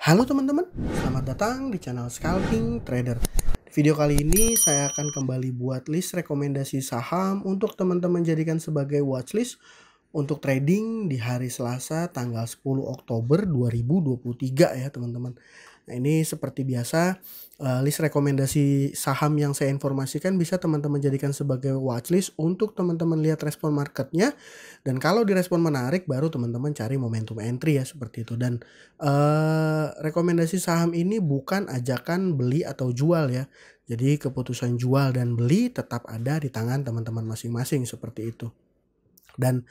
Halo teman-teman, selamat datang di channel Scalping Trader. Di video kali ini saya akan kembali buat list rekomendasi saham untuk teman-teman jadikan sebagai watchlist untuk trading di hari Selasa tanggal 10 Oktober 2023 ya teman-teman. Nah ini seperti biasa list rekomendasi saham yang saya informasikan bisa teman-teman jadikan sebagai watchlist untuk teman-teman lihat respon marketnya. Dan kalau direspon menarik baru teman-teman cari momentum entry ya seperti itu. Dan rekomendasi saham ini bukan ajakan beli atau jual ya. Jadi keputusan jual dan beli tetap ada di tangan teman-teman masing-masing seperti itu. Dan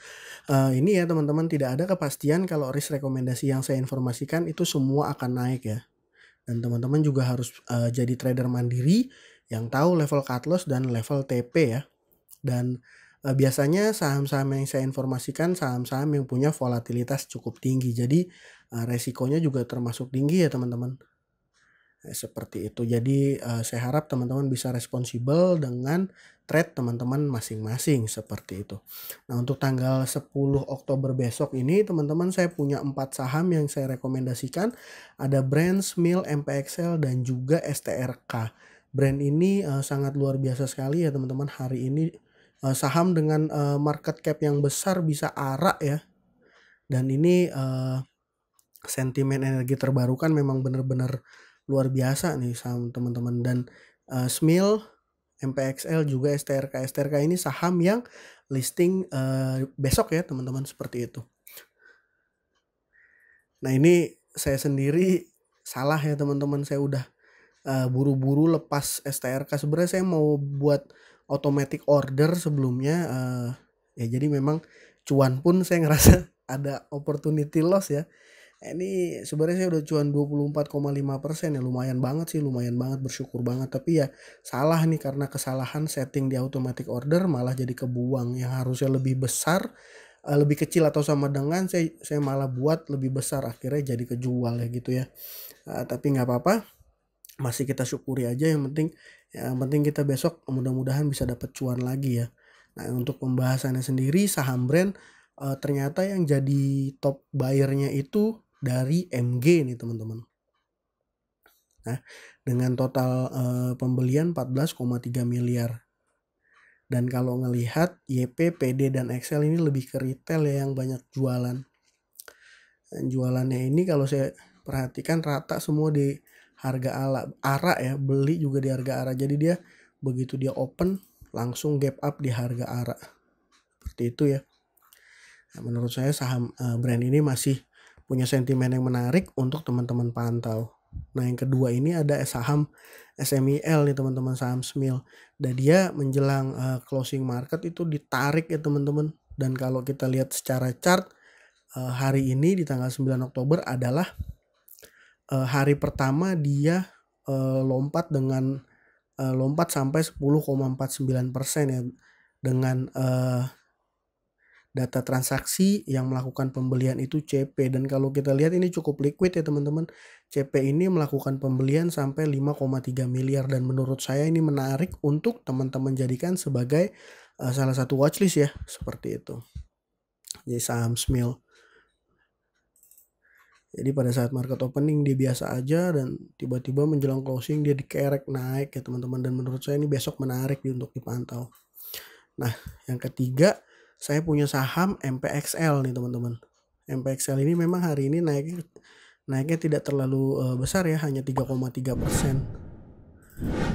ini ya teman-teman tidak ada kepastian kalau risk rekomendasi yang saya informasikan itu semua akan naik ya. Dan teman-teman juga harus jadi trader mandiri yang tahu level cut loss dan level TP ya. Dan biasanya saham-saham yang saya informasikan saham-saham yang punya volatilitas cukup tinggi. Jadi resikonya juga termasuk tinggi ya teman-teman. Seperti itu. Jadi saya harap teman-teman bisa responsibel dengan trade teman-teman masing-masing seperti itu. Nah untuk tanggal 10 Oktober besok ini teman-teman saya punya 4 saham yang saya rekomendasikan. Ada Brand, Smil, MPXL dan juga STRK. Brand ini sangat luar biasa sekali ya teman-teman. Hari ini saham dengan market cap yang besar bisa arak ya. Dan ini sentimen energi terbarukan memang benar-benar luar biasa nih saham teman-teman. Dan Smil, MPXL juga STRK. STRK ini saham yang listing besok ya teman-teman seperti itu. Nah ini saya sendiri salah ya teman-teman, saya udah buru-buru lepas STRK. Sebenarnya saya mau buat automatic order sebelumnya ya, jadi memang cuan pun saya ngerasa ada opportunity loss ya. Ini sebenarnya saya udah cuan 24,5% ya, lumayan banget sih, lumayan banget, bersyukur banget. Tapi ya salah nih karena kesalahan setting di automatic order malah jadi kebuang yang harusnya lebih besar, lebih kecil atau sama dengan saya malah buat lebih besar, akhirnya jadi kejual ya gitu ya. Tapi nggak apa-apa, masih kita syukuri aja, yang penting kita besok mudah-mudahan bisa dapat cuan lagi ya. Nah untuk pembahasannya sendiri saham Brand ternyata yang jadi top buyernya itu dari MG nih teman-teman. Nah dengan total pembelian 14,3 miliar. Dan kalau ngelihat YP, PD dan Excel ini lebih ke retail ya yang banyak jualan. Dan jualannya ini kalau saya perhatikan rata semua di harga ARA ya, beli juga di harga ARA. Jadi dia begitu dia open langsung gap up di harga ARA. Seperti itu ya. Nah, menurut saya saham Brand ini masih punya sentimen yang menarik untuk teman-teman pantau. Nah yang kedua ini ada saham SMIL nih teman-teman, saham Smil. Dan dia menjelang closing market itu ditarik ya teman-teman. Dan kalau kita lihat secara chart hari ini di tanggal 9 Oktober adalah hari pertama dia lompat sampai 10,49% ya, dengan data transaksi yang melakukan pembelian itu CP. Dan kalau kita lihat ini cukup liquid ya teman-teman. CP ini melakukan pembelian sampai 5,3 miliar dan menurut saya ini menarik untuk teman-teman jadikan sebagai salah satu watchlist ya, seperti itu. Jadi saham Smil. Jadi pada saat market opening dia biasa aja dan tiba-tiba menjelang closing dia dikerek naik ya teman-teman, dan menurut saya ini besok menarik untuk dipantau. Nah yang ketiga saya punya saham MPXL nih teman-teman. MPXL ini memang hari ini naiknya tidak terlalu besar ya, hanya 3,3%.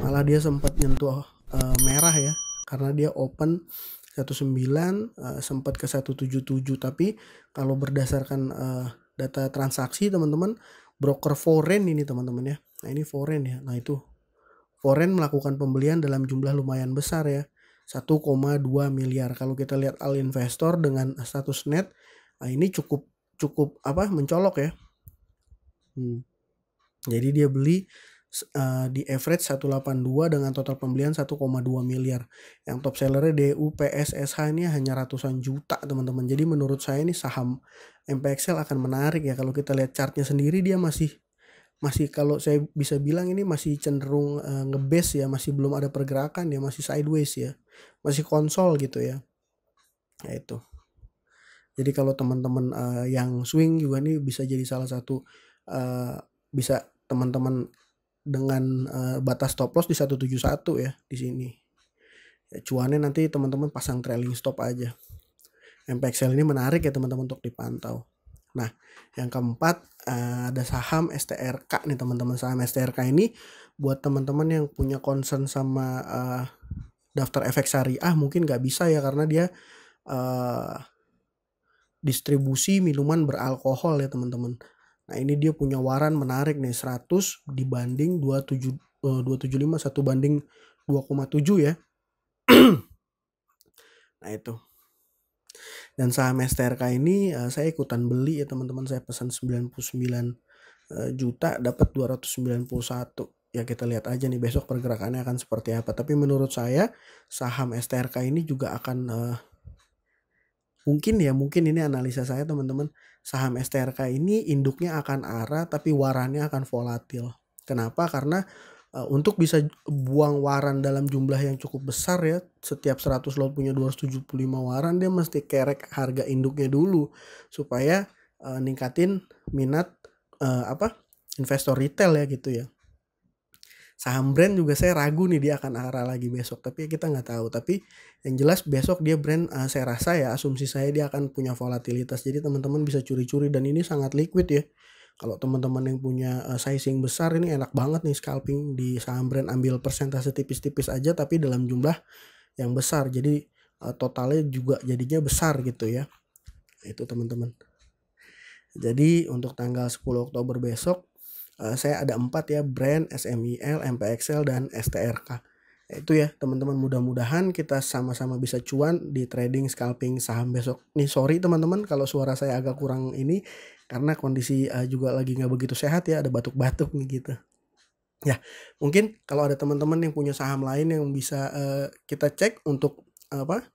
Malah dia sempat nyentuh merah ya karena dia open 19, sempat ke 177. Tapi kalau berdasarkan data transaksi teman-teman, broker foreign ini teman-teman ya. Nah ini foreign ya. Nah itu foreign melakukan pembelian dalam jumlah lumayan besar ya, 1,2 miliar. Kalau kita lihat all investor dengan status net, nah ini cukup mencolok ya. Jadi dia beli di average 182 dengan total pembelian 1,2 miliar. Yang top sellernya DU, PS, SH ini hanya ratusan juta teman-teman. Jadi menurut saya ini saham MPXL akan menarik ya. Kalau kita lihat chartnya sendiri dia masih kalau saya bisa bilang ini masih cenderung ngebase ya, masih belum ada pergerakan ya, masih sideways ya, masih konsol gitu ya. Nah itu. Jadi kalau teman-teman yang swing juga nih bisa jadi salah satu bisa teman-teman dengan batas stop loss di 171 ya di sini. Ya, cuannya nanti teman-teman pasang trailing stop aja. MPXL ini menarik ya teman-teman untuk dipantau. Nah, yang keempat ada saham STRK nih teman-teman. Saham STRK ini buat teman-teman yang punya concern sama daftar efek syariah mungkin nggak bisa ya, karena dia distribusi minuman beralkohol ya teman-teman. Nah, ini dia punya waran menarik nih, 100 dibanding 275, 1 banding 2,7 ya. Nah itu. Dan saham STRK ini saya ikutan beli ya teman-teman. Saya pesan 99 juta dapat 291. Ya kita lihat aja nih besok pergerakannya akan seperti apa. Tapi menurut saya saham STRK ini juga akan mungkin ini analisa saya teman-teman, saham STRK ini induknya akan arah tapi warannya akan volatil. Kenapa? Karena untuk bisa buang waran dalam jumlah yang cukup besar ya, setiap 100 lot punya 275 waran, dia mesti kerek harga induknya dulu supaya ningkatin minat investor retail ya gitu ya. Saham brand juga saya ragu nih dia akan arah lagi besok, tapi kita nggak tahu. Tapi yang jelas besok dia brand saya rasa ya, asumsi saya dia akan punya volatilitas. Jadi teman-teman bisa curi-curi dan ini sangat liquid ya. Kalau teman-teman yang punya sizing besar ini enak banget nih scalping di saham brand, ambil persentase tipis-tipis aja tapi dalam jumlah yang besar. Jadi totalnya juga jadinya besar gitu ya. Itu teman-teman. Jadi untuk tanggal 10 Oktober besok saya ada 4 ya, brand, SMIL, MPXL, dan STRK. Itu ya teman-teman, mudah-mudahan kita sama-sama bisa cuan di trading scalping saham besok. Nih sorry teman-teman kalau suara saya agak kurang ini, karena kondisi juga lagi nggak begitu sehat ya, ada batuk-batuk nih gitu. Ya mungkin kalau ada teman-teman yang punya saham lain yang bisa kita cek untuk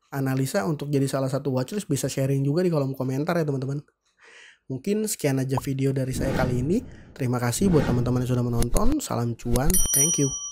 analisa untuk jadi salah satu watchlist, bisa sharing juga di kolom komentar ya teman-teman. Mungkin sekian aja video dari saya kali ini. Terima kasih buat teman-teman yang sudah menonton. Salam cuan. Thank you.